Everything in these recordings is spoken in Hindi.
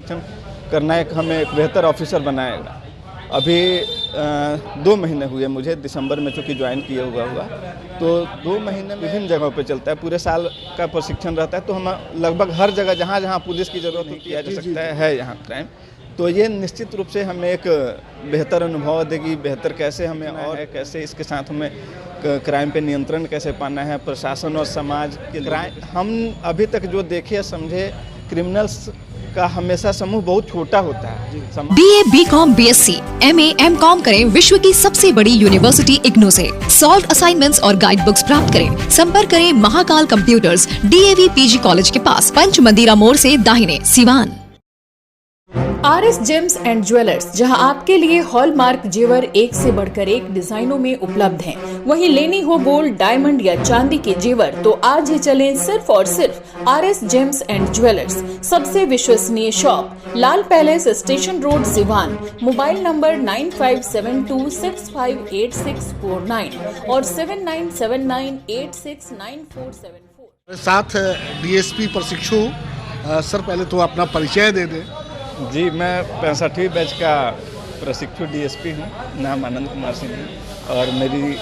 प्रशिक्षण करना एक हमें एक बेहतर ऑफिसर बनाएगा। अभी 2 महीने हुए मुझे, दिसंबर में चूँकि ज्वाइन किया हुआ तो 2 महीने में विभिन्न जगहों पे चलता है, पूरे साल का प्रशिक्षण रहता है। तो हम लगभग हर जगह जहाँ जहाँ पुलिस की ज़रूरत होती है जा सकता है यहाँ क्राइम, तो ये निश्चित रूप से हमें एक बेहतर अनुभव देगी। बेहतर कैसे हमें और कैसे इसके साथ हमें क्राइम पे नियंत्रण कैसे पाना है, प्रशासन और समाज के क्राइम। हम अभी तक जो देखे समझे क्रिमिनल्स का हमेशा समूह बहुत छोटा होता है। BA, BCom, BSc, MA, MCom करें विश्व की सबसे बड़ी यूनिवर्सिटी इग्नू से। सॉल्व असाइनमेंट्स और गाइड बुक्स प्राप्त करें। संपर्क करें Mahakal computers, DAV PG college के पास, पंच मंदिरा मोड़ से दाहिने, Siwan. RS James and jewellers, जहां आपके लिए हॉलमार्क जेवर एक से बढ़कर एक डिजाइनों में उपलब्ध हैं। वहीं लेनी हो गोल्ड, डायमंड या चांदी के जेवर तो आज ही चलें सिर्फ और सिर्फ RS जेम्स एंड ज्वेलर्स। सबसे विश्वसनीय shop, Lal palace, station road, Siwan. Mobile number 9572658649 और 7979869474। साथ DSP प्रशिक्षु सर, पहले तो अपना परिचय दे दें। जी, मैं 65वीं बैच का प्रशिक्षु DSP हूँ, नाम आनंद कुमार सिंह है और मेरी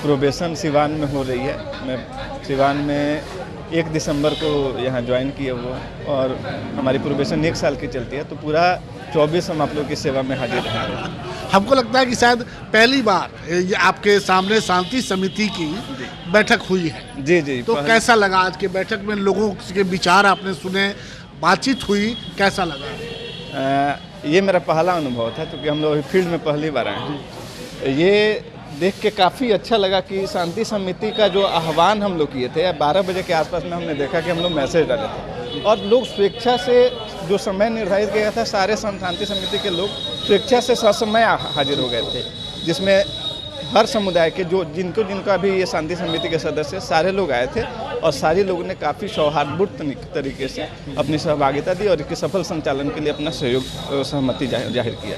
प्रोबेशन सिवान में हो रही है। मैं सिवान में 1 दिसंबर को यहाँ ज्वाइन किया हुआ और हमारी प्रोबेशन 1 साल की चलती है, तो पूरा 24 हम आप लोग की सेवा में हाजिर रहेंगे। हमको लगता है कि शायद पहली बार ये आपके सामने शांति समिति की बैठक हुई है। जी। तो कैसा लगा आज के बैठक में? लोगों के विचार आपने सुने, बातचीत हुई, कैसा लगा? ये मेरा पहला अनुभव था, क्योंकि हम लोग अभी फील्ड में पहली बार आए हैं। ये देख के काफ़ी अच्छा लगा कि शांति समिति का जो आह्वान हम लोग किए थे 12 बजे के आसपास में, हमने देखा कि हम लोग मैसेज डाले थे और लोग स्वेच्छा से, जो समय निर्धारित किया था, सारे शांति समिति के लोग स्वेच्छा से ससमय हाजिर हो गए थे, जिसमें हर समुदाय के जो जिनका अभी ये शांति समिति के सदस्य सारे लोग आए थे और सारे लोगों ने काफ़ी सौहार्दपूर्ण तरीके से अपनी सहभागिता दी और इसके सफल संचालन के लिए अपना सहयोग, सहमति जाहिर किया।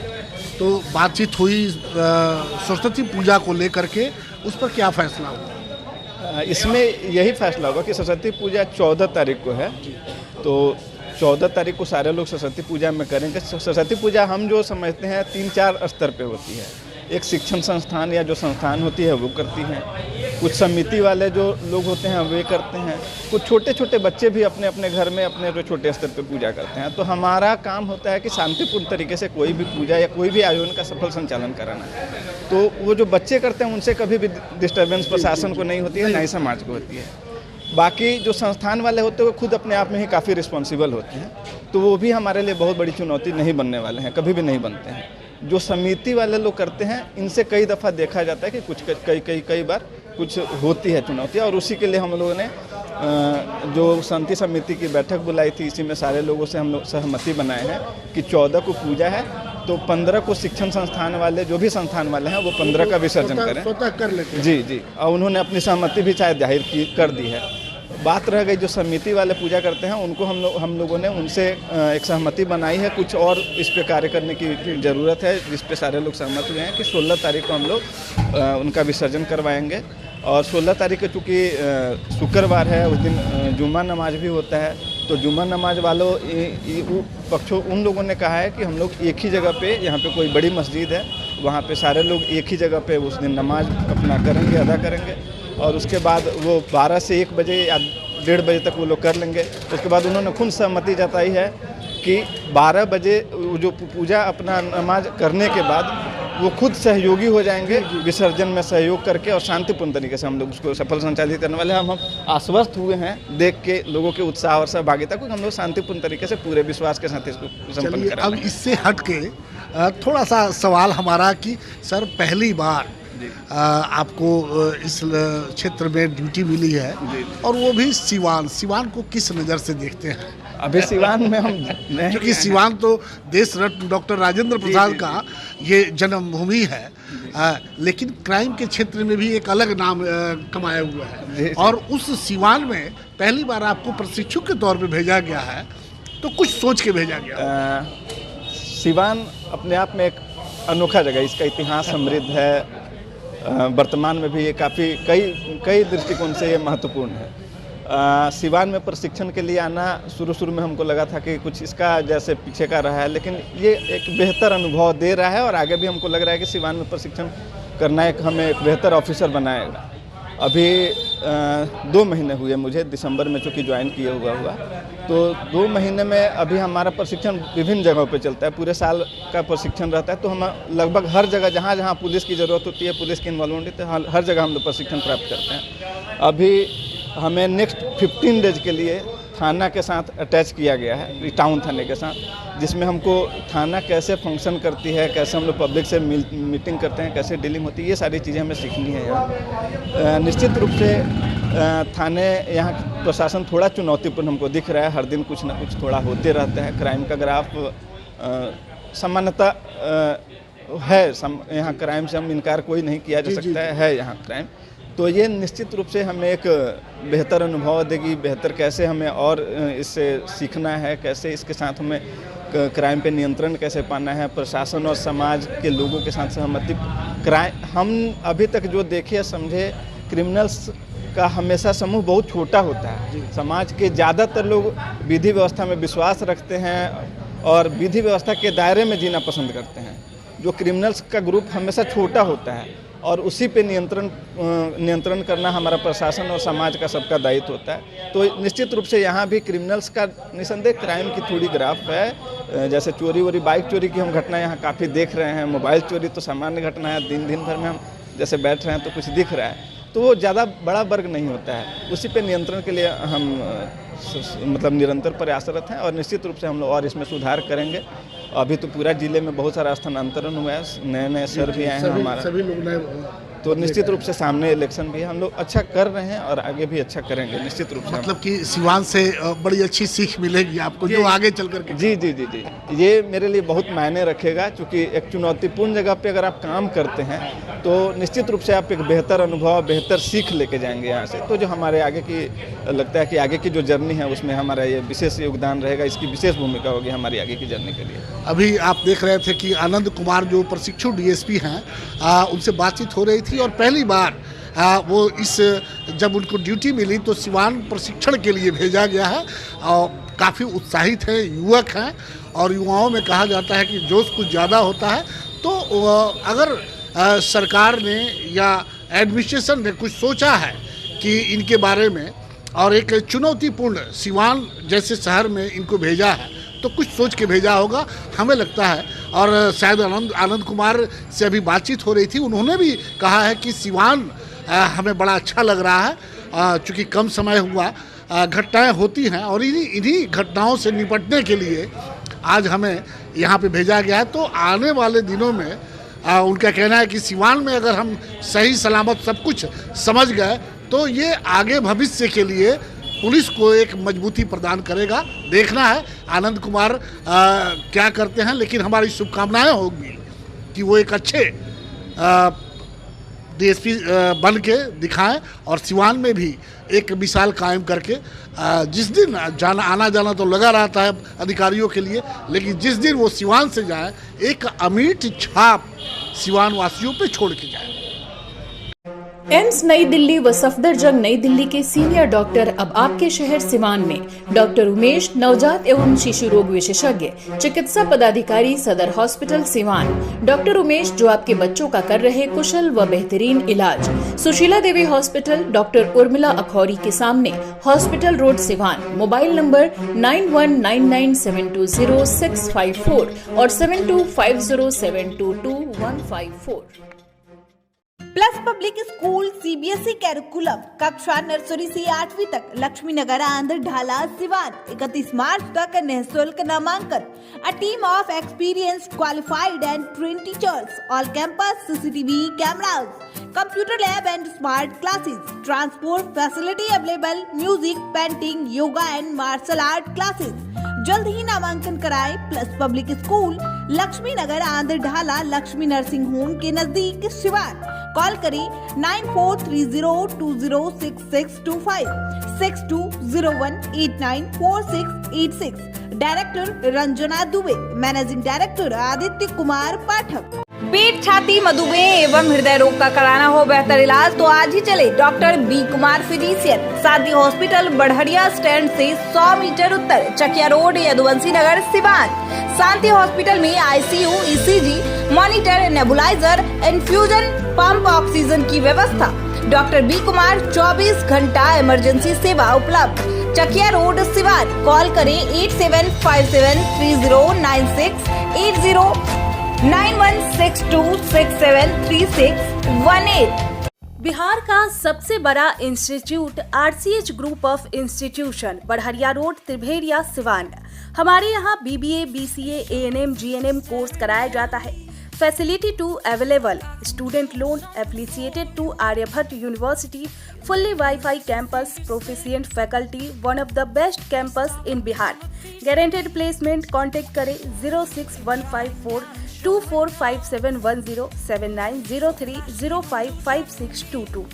तो बातचीत हुई सरस्वती पूजा को लेकर के, उस पर क्या फैसला हुआ? इसमें यही फैसला होगा कि सरस्वती पूजा 14 तारीख को है, तो 14 तारीख को सारे लोग सरस्वती पूजा में करेंगे। सरस्वती पूजा हम जो समझते हैं 3-4 स्तर पे होती है। एक शिक्षण संस्थान या जो संस्थान होती है वो करती हैं, कुछ समिति वाले जो लोग होते हैं वे करते हैं, कुछ छोटे छोटे बच्चे भी अपने अपने घर में अपने जो छोटे स्तर पे पूजा करते हैं। तो हमारा काम होता है कि शांतिपूर्ण तरीके से कोई भी पूजा या कोई भी आयोजन का सफल संचालन कराना है। तो वो जो बच्चे करते हैं उनसे कभी भी डिस्टर्बेंस प्रशासन को नहीं होती है, ना ही समाज को होती है। बाकी जो संस्थान वाले होते हैं वो खुद अपने आप में ही काफ़ी रिस्पॉन्सिबल होते हैं, तो वो भी हमारे लिए बहुत बड़ी चुनौती नहीं बनने वाले हैं, कभी भी नहीं बनते हैं। जो समिति वाले लोग करते हैं इनसे कई दफ़ा देखा जाता है कि कुछ कई बार कुछ होती है चुनौतियाँ, और उसी के लिए हम लोगों ने जो शांति समिति की बैठक बुलाई थी, इसी में सारे लोगों से हम लोग सहमति बनाए हैं कि 14 को पूजा है, तो 15 को शिक्षण संस्थान वाले जो भी संस्थान वाले हैं वो 15 का विसर्जन करें। स्वतः कर लेते हैं। जी, और उन्होंने अपनी सहमति भी शायद जाहिर कर दी है। बात रह गई जो समिति वाले पूजा करते हैं उनको हम लोगों ने उनसे एक सहमति बनाई है, कुछ और इस पे कार्य करने की ज़रूरत है, जिस पे सारे लोग सहमत हुए हैं कि 16 तारीख को हम लोग उनका विसर्जन करवाएंगे। और 16 तारीख को चूँकि शुक्रवार है, उस दिन जुम्मा नमाज भी होता है, तो जुम्मा नमाज वालों पक्षों उन लोगों ने कहा है कि हम लोग एक ही जगह पे, यहाँ पे कोई बड़ी मस्जिद है, वहाँ पे सारे लोग एक ही जगह पे उस दिन नमाज अपना करेंगे, अदा करेंगे, और उसके बाद वो 12 से 1 बजे या 1:30 बजे तक वो लोग कर लेंगे। उसके बाद उन्होंने खुद सहमति जताई है कि 12 बजे जो पूजा अपना नमाज करने के बाद वो खुद सहयोगी हो जाएंगे विसर्जन में सहयोग करके, और शांतिपूर्ण तरीके से हम लोग उसको सफल संचालित करने वाले हैं। हम आश्वस्त हुए हैं देख के लोगों के उत्साह और सहभागिता को, हम लोग शांतिपूर्ण तरीके से पूरे विश्वास के साथ इसको संपन्न करेंगे। अब इससे हट के थोड़ा सा सवाल हमारा कि सर, पहली बार आपको इस क्षेत्र में ड्यूटी मिली है, और वो भी सिवान को किस नज़र से देखते हैं? अभी सिवान में हम क्योंकि सिवान तो देश रत्न डॉक्टर राजेंद्र प्रसाद का ये जन्मभूमि है, लेकिन क्राइम के क्षेत्र में भी एक अलग नाम कमाया हुआ है, और उस सिवान में पहली बार आपको प्रशिक्षु के तौर पे भेजा गया है, तो कुछ सोच के भेजा गया? सिवान अपने आप में एक अनोखा जगह, इसका इतिहास समृद्ध है, वर्तमान में भी ये काफ़ी कई दृष्टिकोण से ये महत्वपूर्ण है। सिवान में प्रशिक्षण के लिए आना शुरू में हमको लगा था कि कुछ इसका जैसे पीछे का रहा है, लेकिन ये एक बेहतर अनुभव दे रहा है और आगे भी हमको लग रहा है कि सिवान में प्रशिक्षण करना हमें एक बेहतर ऑफिसर बनाएगा। अभी 2 महीने हुए मुझे, दिसंबर में चूँकि ज्वाइन किया हुआ तो 2 महीने में अभी हमारा प्रशिक्षण विभिन्न जगहों पे चलता है। पूरे साल का प्रशिक्षण रहता है, तो हम लगभग हर जगह जहाँ जहाँ पुलिस की ज़रूरत होती है, पुलिस की इन्वॉल्वमेंट होती है, हर जगह हम लोग प्रशिक्षण प्राप्त करते हैं। अभी हमें नेक्स्ट 15 डेज के लिए थाना के साथ अटैच किया गया है, टाउन थाने के साथ, जिसमें हमको थाना कैसे फंक्शन करती है, कैसे हम लोग पब्लिक से मीटिंग करते हैं, कैसे डीलिंग होती है, ये सारी चीज़ें हमें सीखनी है यहाँ। निश्चित रूप से थाने यहाँ प्रशासन थोड़ा चुनौतीपूर्ण हमको दिख रहा है। हर दिन कुछ ना कुछ थोड़ा होते रहता है। क्राइम का ग्राफ सामान्यतः है, यहाँ क्राइम से हम इनकार कोई नहीं किया जा सकता है यहाँ क्राइम। तो ये निश्चित रूप से हमें एक बेहतर अनुभव देगी, बेहतर कैसे हमें और इससे सीखना है, कैसे इसके साथ हमें क्राइम पे नियंत्रण कैसे पाना है, प्रशासन और समाज के लोगों के साथ सहमति। क्राइम हम अभी तक जो देखे समझे, क्रिमिनल्स का हमेशा समूह बहुत छोटा होता है। समाज के ज़्यादातर लोग विधि व्यवस्था में विश्वास रखते हैं और विधि व्यवस्था के दायरे में जीना पसंद करते हैं। जो क्रिमिनल्स का ग्रुप हमेशा छोटा होता है और उसी पे नियंत्रण करना हमारा प्रशासन और समाज का सबका दायित्व होता है। तो निश्चित रूप से यहाँ भी क्रिमिनल्स का निसंदेह क्राइम की थोड़ी ग्राफ है। जैसे चोरी वोरी, बाइक चोरी की हम घटना यहाँ काफ़ी देख रहे हैं। मोबाइल चोरी तो सामान्य घटना है, दिन भर में हम जैसे बैठ रहे हैं तो कुछ दिख रहा है, तो वो ज़्यादा बड़ा वर्ग नहीं होता है। उसी पे नियंत्रण के लिए हम मतलब निरंतर प्रयासरत हैं और निश्चित रूप से हम लोग और इसमें सुधार करेंगे। अभी तो पूरा जिले में बहुत सारा स्थानांतरण हुआ है, नए सर भी आए हैं हमारा, सभी लोग नए, तो निश्चित रूप से सामने इलेक्शन भी है। हम लोग अच्छा कर रहे हैं और आगे भी अच्छा करेंगे निश्चित रूप से। मतलब कि सिवान से बड़ी अच्छी सीख मिलेगी आपको जो आगे चल करके। जी, ये मेरे लिए बहुत मायने रखेगा, क्योंकि एक चुनौतीपूर्ण जगह पे अगर आप काम करते हैं तो निश्चित रूप से आप एक बेहतर अनुभव, बेहतर सीख लेके जाएंगे यहाँ से। तो जो हमारे आगे की लगता है कि आगे की जो जर्नी है उसमें हमारा ये विशेष योगदान रहेगा, इसकी विशेष भूमिका होगी हमारी आगे की जर्नी के लिए। अभी आप देख रहे थे कि आनंद कुमार जो प्रशिक्षु डीएसपी हैं, उनसे बातचीत हो रही थी और पहली बार वो जब उनको ड्यूटी मिली तो सिवान प्रशिक्षण के लिए भेजा गया है और काफ़ी उत्साहित है, युवक हैं और युवाओं में कहा जाता है कि जोश कुछ ज़्यादा होता है। तो अगर सरकार ने या एडमिनिस्ट्रेशन ने कुछ सोचा है कि इनके बारे में और एक चुनौतीपूर्ण सिवान जैसे शहर में इनको भेजा है तो कुछ सोच के भेजा होगा, हमें लगता है। और शायद आनंद कुमार से अभी बातचीत हो रही थी, उन्होंने भी कहा है कि सिवान हमें बड़ा अच्छा लग रहा है, चूँकि कम समय हुआ, घटनाएं होती हैं और इन्हीं घटनाओं से निपटने के लिए आज हमें यहाँ पे भेजा गया है। तो आने वाले दिनों में उनका कहना है कि सिवान में अगर हम सही सलामत सब कुछ समझ गए तो ये आगे भविष्य के लिए पुलिस को एक मजबूती प्रदान करेगा। देखना है आनंद कुमार क्या करते हैं, लेकिन हमारी शुभकामनाएं होंगी कि वो एक अच्छे डीएसपी बन के दिखाएं और सिवान में भी एक मिसाल कायम करके जिस दिन आना जाना तो लगा रहता है अधिकारियों के लिए, लेकिन जिस दिन वो सिवान से जाएं एक अमिट छाप सिवान वासियों पे छोड़ के जाएं। एम्स नई दिल्ली व सफदरजंग नई दिल्ली के सीनियर डॉक्टर अब आपके शहर सिवान में। डॉक्टर उमेश, नवजात एवं शिशु रोग विशेषज्ञ, चिकित्सा पदाधिकारी, सदर हॉस्पिटल सिवान। डॉक्टर उमेश जो आपके बच्चों का कर रहे कुशल व बेहतरीन इलाज। सुशीला देवी हॉस्पिटल, डॉक्टर उर्मिला अखौरी के सामने, hospital road Siwan. Mobile number 9199720654 और 7250722154। Plus public school CBSE curriculum, कक्षा नर्सरी से 8वीं तक, लक्ष्मी नगर, आंध्र ढाला, सिवान। 31 मार्च तक निःशुल्क नामांकन। A team of experienced, qualified and trained teachers. All campus CCTV cameras, computer lab and smart classes. Transport facility available. Music, painting, yoga and martial art classes. जल्द ही नामांकन कराएं। प्लस पब्लिक स्कूल, लक्ष्मी नगर, आंध्र ढाला, लक्ष्मी नर्सिंग होम के नजदीक, सिवान। कॉल करें 9430206625 6201894686। Director Ranjana Dubey, managing director Aditya Kumar Pathak. पेट, छाती, मधुमेह एवं हृदय रोग का कराना हो बेहतर इलाज तो आज ही चले डॉक्टर बी कुमार फिजिशियन, शांति हॉस्पिटल बढ़हरिया स्टैंड से 100 मीटर उत्तर, चकिया रोड, यदुवंशी नगर, सिवान। शांति हॉस्पिटल में ICU, ECG, monitor, nebuliser, infusion pump, oxygen की व्यवस्था। डॉक्टर बी कुमार 24 घंटा इमरजेंसी सेवा उपलब्ध। चकिया रोड, सिवान। कॉल करें 87573096, बिहार का सबसे बड़ा institute RCH group of institution, Barharia road, Tribhediya, Siwan. हमारे यहाँ BBA, BCA, ANM, GNM course कराया जाता है। Facility to available, student loan affiliated to Aryabhatta university, fully WiFi campus, proficient faculty, one of the best campus in Bihar. Guaranteed placement. Contact करें 06154245710, 7903055622।